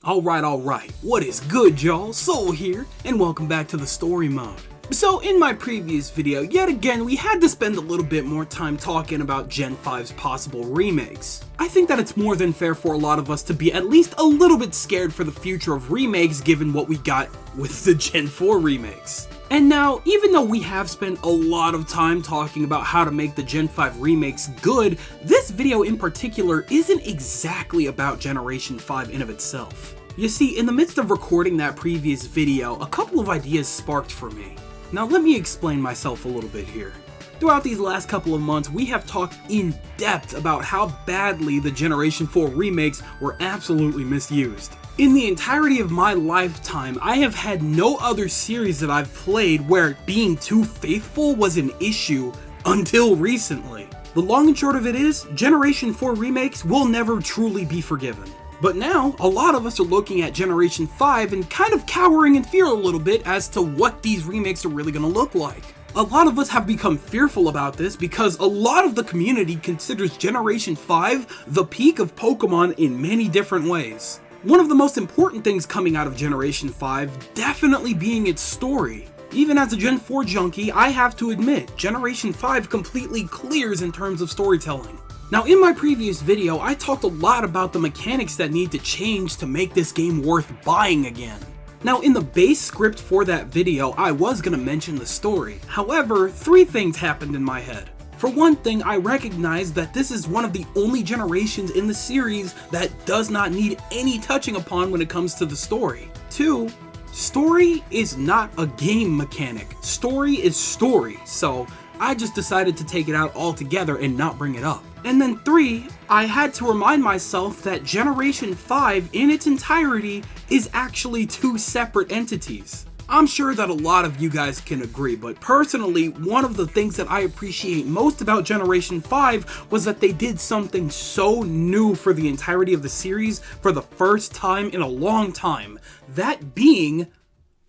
Alright, what is good y'all? Soul here, and welcome back to the story mode. So in my previous video, yet again, we had to spend a little bit more time talking about Gen 5's possible remakes. I think that it's more than fair for a lot of us to be at least a little bit scared for the future of remakes given what we got with the Gen 4 remakes. And now, even though we have spent a lot of time talking about how to make the Gen 5 remakes good, this video in particular isn't exactly about Generation 5 in of itself. You see, in the midst of recording that previous video, a couple of ideas sparked for me. Now let me explain myself a little bit here. Throughout these last couple of months, we have talked in depth about how badly the Generation 4 remakes were absolutely misused. In the entirety of my lifetime, I have had no other series that I've played where being too faithful was an issue until recently. The long and short of it is, Generation 4 remakes will never truly be forgiven. But now, a lot of us are looking at Generation 5 and kind of cowering in fear a little bit as to what these remakes are really going to look like. A lot of us have become fearful about this because a lot of the community considers Generation 5 the peak of Pokemon in many different ways. One of the most important things coming out of Generation 5 definitely being its story. Even as a Gen 4 junkie, I have to admit, Generation 5 completely clears in terms of storytelling. Now in my previous video, I talked a lot about the mechanics that need to change to make this game worth buying again. Now in the base script for that video, I was going to mention the story. However, three things happened in my head. For one thing, I recognized that this is one of the only generations in the series that does not need any touching upon when it comes to the story. Two, story is not a game mechanic. Story is story, so I just decided to take it out altogether and not bring it up. And then three, I had to remind myself that Generation 5 in its entirety is actually two separate entities. I'm sure that a lot of you guys can agree, but personally, one of the things that I appreciate most about Generation 5 was that they did something so new for the entirety of the series for the first time in a long time, that being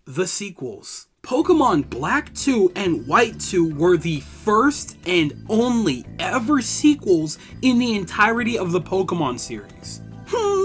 the sequels. Pokemon Black 2 and White 2 were the first and only ever sequels in the entirety of the Pokemon series.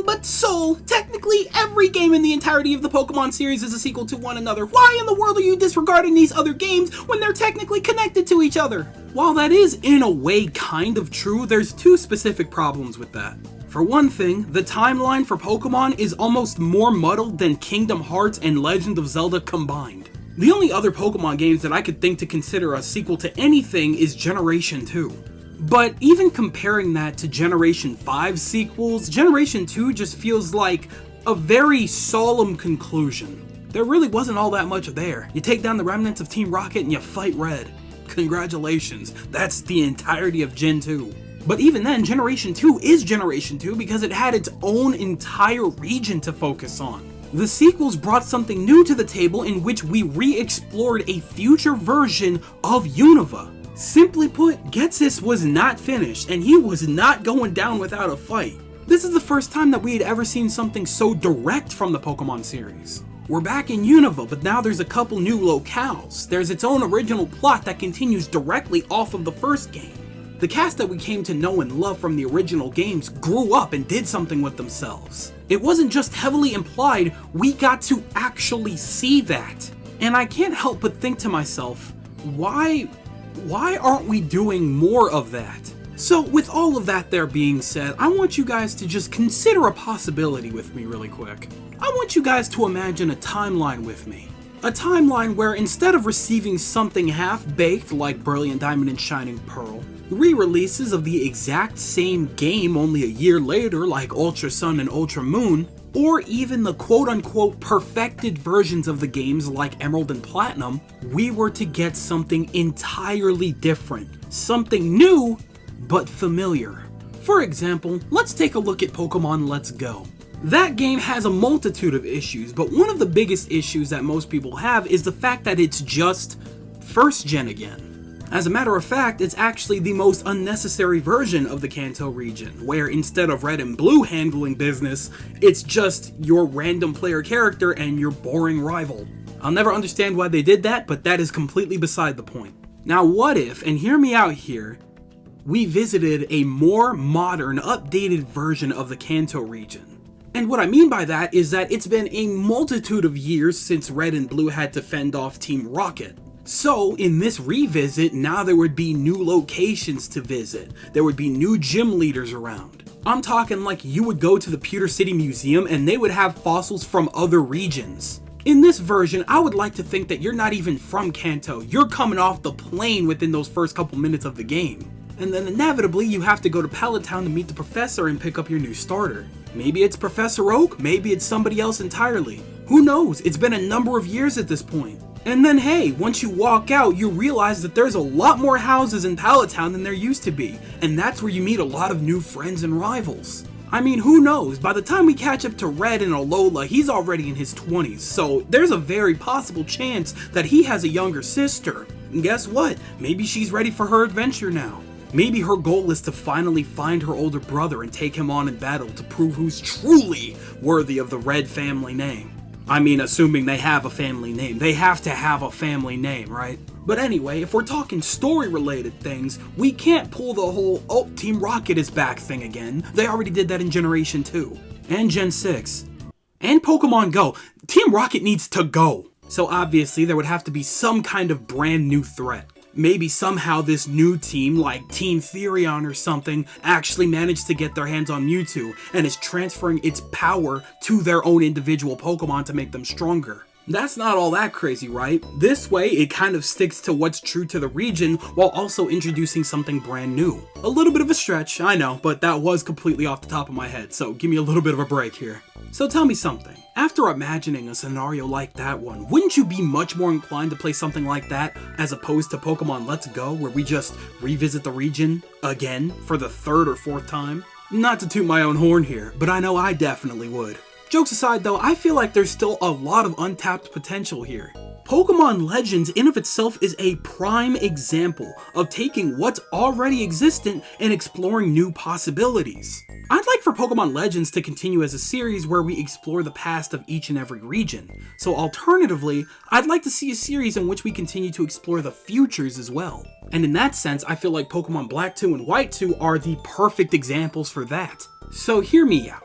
But Soul, technically every game in the entirety of the Pokemon series is a sequel to one another. Why in the world are you disregarding these other games when they're technically connected to each other? While that is in a way kind of true, there's two specific problems with that. For one thing, the timeline for Pokemon is almost more muddled than Kingdom Hearts and Legend of Zelda combined. The only other Pokemon games that I could think to consider a sequel to anything is Generation 2. But even comparing that to Generation 5 sequels, Generation 2 just feels like a very solemn conclusion. There really wasn't all that much there. You take down the remnants of Team Rocket and you fight Red. Congratulations, that's the entirety of Gen 2. But even then, Generation 2 is Generation 2 because it had its own entire region to focus on. The sequels brought something new to the table in which we re-explored a future version of Unova. Simply put, Getsis was not finished, and he was not going down without a fight. This is the first time that we had ever seen something so direct from the Pokemon series. We're back in Unova, but now there's a couple new locales. There's its own original plot that continues directly off of the first game. The cast that we came to know and love from the original games grew up and did something with themselves. It wasn't just heavily implied, we got to actually see that. And I can't help but think to myself, why aren't we doing more of that? So with all of that there being said, I want you guys to just consider a possibility with me really quick. I want you guys to imagine a timeline with me. A timeline where instead of receiving something half-baked like Brilliant Diamond and Shining Pearl, re-releases of the exact same game only a year later like Ultra Sun and Ultra Moon, or even the quote-unquote perfected versions of the games like Emerald and Platinum, we were to get something entirely different. Something new, but familiar. For example, let's take a look at Pokemon Let's Go. That game has a multitude of issues, but one of the biggest issues that most people have is the fact that it's just first gen again. As a matter of fact, it's actually the most unnecessary version of the Kanto region, where instead of Red and Blue handling business, it's just your random player character and your boring rival. I'll never understand why they did that, but that is completely beside the point. Now what if, and hear me out here, we visited a more modern, updated version of the Kanto region? And what I mean by that is that it's been a multitude of years since Red and Blue had to fend off Team Rocket. So, in this revisit, now there would be new locations to visit. There would be new gym leaders around. I'm talking like you would go to the Pewter City Museum and they would have fossils from other regions. In this version, I would like to think that you're not even from Kanto. You're coming off the plane within those first couple minutes of the game. And then inevitably, you have to go to Pallet Town to meet the professor and pick up your new starter. Maybe it's Professor Oak, maybe it's somebody else entirely. Who knows? It's been a number of years at this point. And then hey, once you walk out, you realize that there's a lot more houses in Pallet Town than there used to be. And that's where you meet a lot of new friends and rivals. I mean, who knows? By the time we catch up to Red and Alola, he's already in his 20s, so there's a very possible chance that he has a younger sister. And guess what? Maybe she's ready for her adventure now. Maybe her goal is to finally find her older brother and take him on in battle to prove who's truly worthy of the Red family name. I mean, assuming they have a family name. They have to have a family name, right? But anyway, if we're talking story-related things, we can't pull the whole, oh, Team Rocket is back thing again. They already did that in Generation 2. And Gen 6. And Pokemon Go. Team Rocket needs to go. So obviously, there would have to be some kind of brand new threat. Maybe somehow this new team, like Team Therion or something, actually managed to get their hands on Mewtwo and is transferring its power to their own individual Pokemon to make them stronger. That's not all that crazy, right? This way, it kind of sticks to what's true to the region while also introducing something brand new. A little bit of a stretch, I know, but that was completely off the top of my head, so give me a little bit of a break here. So tell me something. After imagining a scenario like that one, wouldn't you be much more inclined to play something like that as opposed to Pokemon Let's Go, where we just revisit the region again for the third or fourth time? Not to toot my own horn here, but I know I definitely would. Jokes aside though, I feel like there's still a lot of untapped potential here. Pokemon Legends in of itself is a prime example of taking what's already existent and exploring new possibilities. I'd like for Pokemon Legends to continue as a series where we explore the past of each and every region. So alternatively, I'd like to see a series in which we continue to explore the futures as well. And in that sense, I feel like Pokemon Black 2 and White 2 are the perfect examples for that. So hear me out.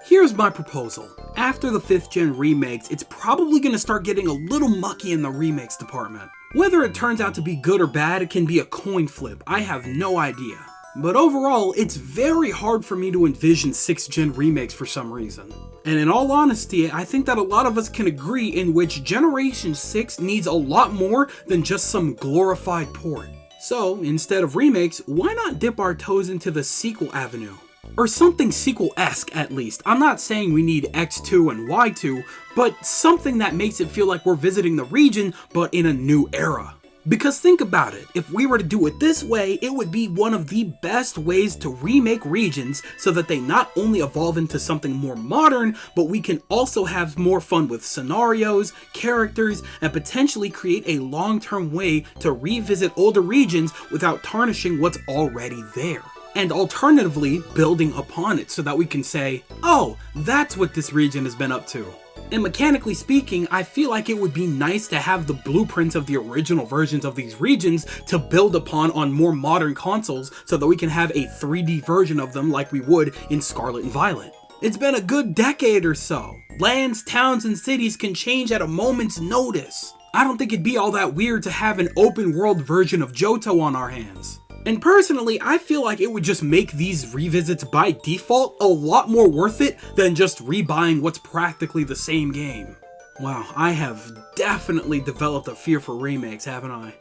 Here's my proposal. After the 5th gen remakes, it's probably going to start getting a little mucky in the remakes department. Whether it turns out to be good or bad, it can be a coin flip. I have no idea. But overall, it's very hard for me to envision 6th gen remakes for some reason. And in all honesty, I think that a lot of us can agree in which Generation 6 needs a lot more than just some glorified port. So, instead of remakes, why not dip our toes into the sequel avenue? Or something sequel-esque at least. I'm not saying we need X2 and Y2, but something that makes it feel like we're visiting the region, but in a new era. Because think about it, if we were to do it this way, it would be one of the best ways to remake regions so that they not only evolve into something more modern, but we can also have more fun with scenarios, characters, and potentially create a long-term way to revisit older regions without tarnishing what's already there. And alternatively, building upon it so that we can say, oh, that's what this region has been up to. And mechanically speaking, I feel like it would be nice to have the blueprints of the original versions of these regions to build upon on more modern consoles so that we can have a 3D version of them like we would in Scarlet and Violet. It's been a good decade or so. Lands, towns, and cities can change at a moment's notice. I don't think it'd be all that weird to have an open world version of Johto on our hands. And personally, I feel like it would just make these revisits by default a lot more worth it than just rebuying what's practically the same game. Wow, I have definitely developed a fear for remakes, haven't I?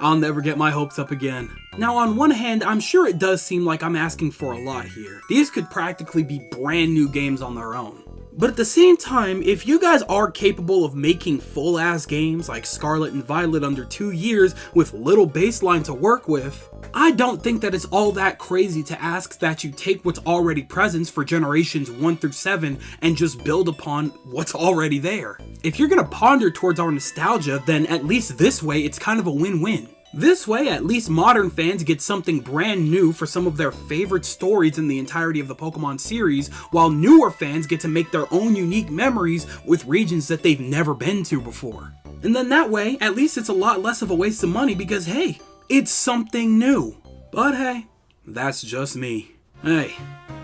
I'll never get my hopes up again. Now on one hand, I'm sure it does seem like I'm asking for a lot here. These could practically be brand new games on their own. But at the same time, if you guys are capable of making full-ass games like Scarlet and Violet under 2 years with little baseline to work with, I don't think that it's all that crazy to ask that you take what's already present for generations 1 through 7 and just build upon what's already there. If you're gonna ponder towards our nostalgia, then at least this way it's kind of a win-win. This way, at least modern fans get something brand new for some of their favorite stories in the entirety of the Pokemon series, while newer fans get to make their own unique memories with regions that they've never been to before. And then that way, at least it's a lot less of a waste of money because hey, it's something new. But hey, that's just me. Hey,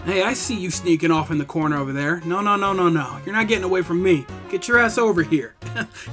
Hey, I see you sneaking off in the corner over there. No, no, no, no, no. You're not getting away from me. Get your ass over here.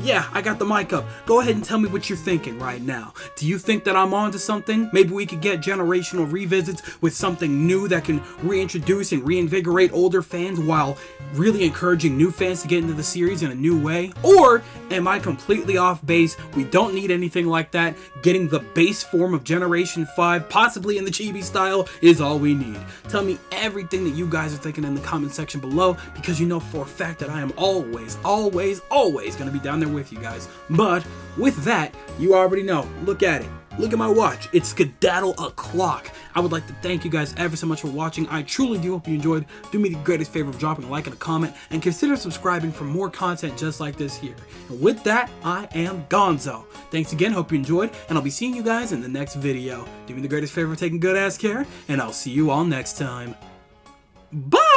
Yeah, I got the mic up. Go ahead and tell me what you're thinking right now. Do you think that I'm onto something? Maybe we could get generational revisits with something new that can reintroduce and reinvigorate older fans while really encouraging new fans to get into the series in a new way? Or am I completely off base? We don't need anything like that. Getting the base form of Generation 5, possibly in the chibi style, is all we need. Tell me everything that you guys are thinking in the comment section below, because you know for a fact that I am always going to be down there with you guys. But with that, you already know. Look at it. Look at my watch. It's skedaddle o'clock. I would like to thank you guys ever so much for watching. I truly do hope you enjoyed. Do me the greatest favor of dropping a like and a comment, and consider subscribing for more content just like this here. And with that, I am Gonzo. Thanks again, hope you enjoyed, and I'll be seeing you guys in the next video. Do me the greatest favor of taking good ass care, and I'll see you all next time. Bye!